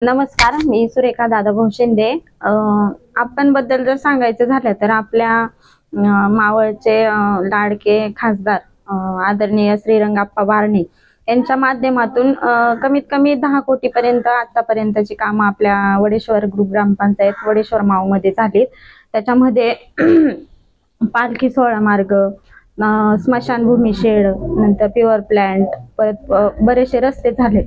नमस्कार, मी सुरेखा दादाभाऊ शिंदे। आपण बद्दल जर सांगायचं झालं तर आपल्या मावळचे लाडके खासदार आदरणीय श्रीरंगाप्पा बारणे यांच्या माध्यमातून कमीत कमी 10 कोटी पर्यंत आतापर्यंतची कामं आपल्या वडेश्वर ग्रुप ग्रामपंचायत वडेश्वर माव मध्ये झाली। त्याच्यामध्ये पालखी सोहळा मार्ग, स्मशानभूमी शेड, नंतर प्युअर प्लांट, परत बरेचसे रस्ते झाले।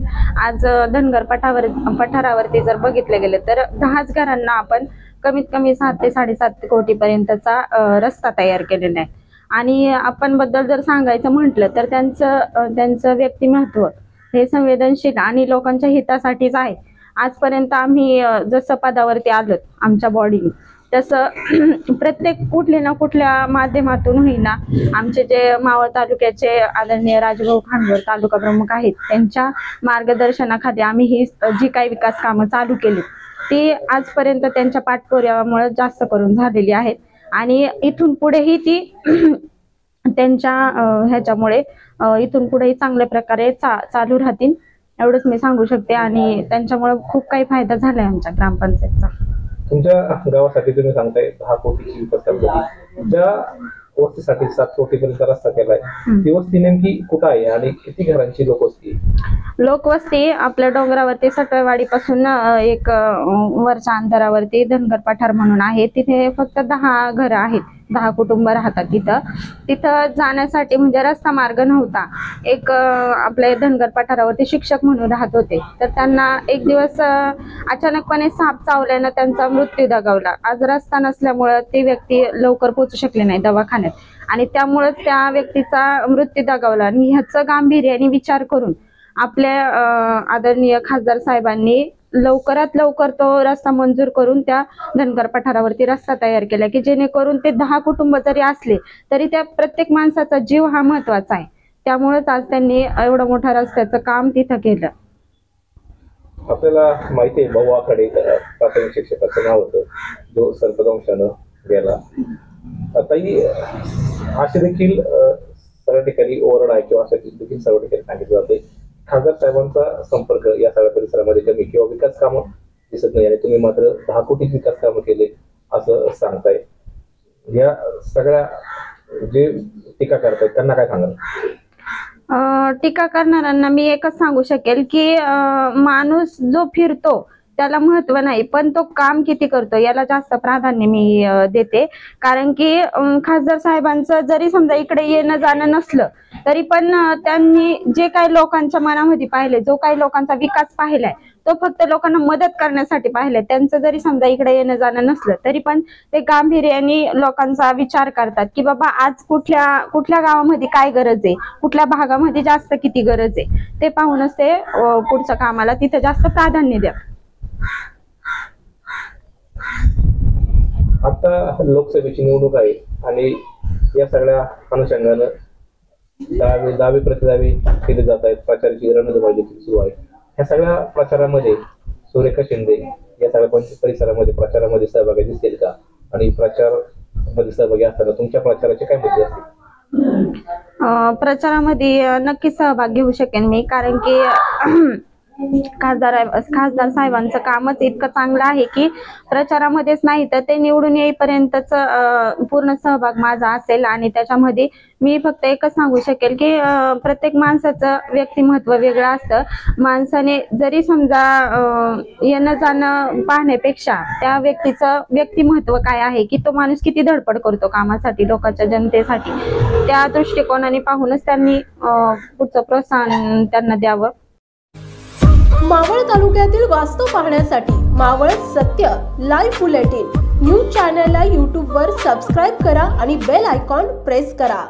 आज धनगर पठारावरती जर बघितले गेले तर 10 घरांना आपण कमीत कमी 7 ते 7.5 कोटी पर्यंतचा रस्ता तयार केलेला आहे। आणि आपण बद्दल जर सांगायचं म्हटलं तर त्यांचं व्यक्तिमत्व हे संवेदनशील आणि लोकांच्या हितासाठीच आहे। आजपर्यंत आम्ही जसं पदावरती आलो आमच्या बॉडीने, तसं प्रत्येक कुठल्या ना कुठल्या माध्यमातून होईना आमचे जे मावळ तालुक्याचे आदरणीय राजभाऊ खानवर तालुका प्रमुख आहेत त्यांच्या मार्गदर्शनाखाली आम्ही ही जी काही विकास कामं चालू केली ती आजपर्यंत त्यांच्या पाठपुराव्यामुळे जास्त करून झालेली आहेत। आणि इथून पुढेही ती त्यांच्या ह्याच्यामुळे इथून पुढेही चांगल्या प्रकारे चालू राहतील एवढंच मी सांगू शकते। आणि त्यांच्यामुळे खूप काही फायदा झालाय आमच्या ग्रामपंचायतचा। तुमच्या गावासाठी तुम्ही सांगताय 10 कोटीची विकास कामगिरी, ज्या वस्तीसाठी 7 कोटीपर्यंत रस्ता केलाय ती वस्ती नेमकी कुठं आहे आणि किती घरांची लोकवस्ती? लोकवस्ती आपल्या डोंगरावरती सटवाडी पासून एक वरच्या अंतरावरती धनगर पठार म्हणून आहे, तिथे फक्त 10 घरं आहेत, 10 कुटुंब राहतात। तिथं जाण्यासाठी म्हणजे रस्ता मार्ग नव्हता। एक आपले धनगर पठारावरती शिक्षक म्हणून राहत होते, तर त्यांना एक दिवस अचानकपणे साप चावल्यानं त्यांचा मृत्यू दगावला। आज रस्ता नसल्यामुळे ती व्यक्ती लवकर पोहोचू शकली नाही दवाखान्यात आणि त्यामुळे त्या व्यक्तीचा मृत्यू दगावला। आणि ह्याचं गांभीर्याने विचार करून आपल्या आदरणीय खासदार साहेबांनी लवकरात लवकर तो रस्ता मंजूर करून त्या धनगर पठारावरती रस्ता तयार केला की जेणेकरून ते 10 कुटुंब जरी असले तरी त्या प्रत्येक माणसाचा जीव हा महत्वाचा आहे। त्यामुळेच आज त्यांनी एवढं मोठं रस्त्याचं काम तिथं केलं। आपल्याला माहिती आहे भाऊ आखाडे प्राथमिक शिक्षकाचं नाव होतं, जो सर्पदंशानं गेला। आताही असे देखील सर्व ठिकाणी ओरड आहे किंवा अशा देखील सर्व ठिकाणी सांगितलं जाते खासदार साहेबांचा संपर्क या सगळ्या परिसरामध्ये कमी किंवा विकास कामं दिसत नाही आणि तुम्ही मात्र 10 कोटी विकास कामं केले असं सांगताय। या सगळ्या जे टीका करतायत त्यांना काय सांगाल? टीका करणाऱ्यांना मी एकच सांगू शकेल की माणूस जो फिरतो त्याला महत्व नाही, पण तो काम किती करतो याला जास्त प्राधान्य मी देते। कारण की खासदार साहेबांचं जरी समजा इकडे येणं जाणं नसलं तरी पण त्यांनी जे काही लोकांच्या मनामध्ये पाहिले, जो काही लोकांचा विकास पाहिलाय तो फक्त लोकांना मदत करण्यासाठी पाहिलाय। त्यांचं जरी समजा इकडे येणं जाणं नसलं तरी पण ते गांभीर्याने लोकांचा विचार करतात की बाबा आज कुठल्या गावामध्ये काय गरज आहे, कुठल्या भागामध्ये जास्त किती गरज आहे, ते पाहूनच ते पुढच्या कामाला तिथे जास्त प्राधान्य देतात। आता लोकसभेची निवडणूक आहे आणि या सगळ्या अनुषंगानं दावे प्रतिदावे केले जात आहेत, प्रचाराची रणधुमाळी देखील सुरू आहे। ह्या सगळ्या प्रचारामध्ये सुरेखा शिंदे या सगळ्या परिसरामध्ये प्रचारामध्ये सहभागी दिसतील का? आणि प्रचारामध्ये सहभागी असताना तुमच्या प्रचाराचे काय मुद्दे असतील? प्रचारामध्ये नक्की सहभाग घेऊ शकेन मी, कारण की खासदार साहेबांचं कामच इतकं चांगलं आहे की प्रचारामध्येच नाही तर ते निवडून येईपर्यंतच पूर्ण सहभाग माझा असेल। आणि त्याच्यामध्ये मी फक्त एकच सांगू शकेल की प्रत्येक माणसाचं व्यक्तिमत्व वेगळं असतं। माणसाने जरी समजा येणं जाणं पाहण्यापेक्षा त्या व्यक्तीचं व्यक्तिमत्व काय आहे की तो माणूस किती धडपड करतो कामासाठी, लोकांच्या जनतेसाठी, त्या दृष्टिकोनाने पाहूनच त्यांनी पुढचं प्रोत्साहन त्यांना द्यावं। मावळ तालुक्यातील वास्तव पाहण्यासाठी मावळ सत्य लाईव्ह बुलेटिन न्यूज चॅनलला YouTube वर सबस्क्राईब करा आणि बेल आयकॉन प्रेस करा।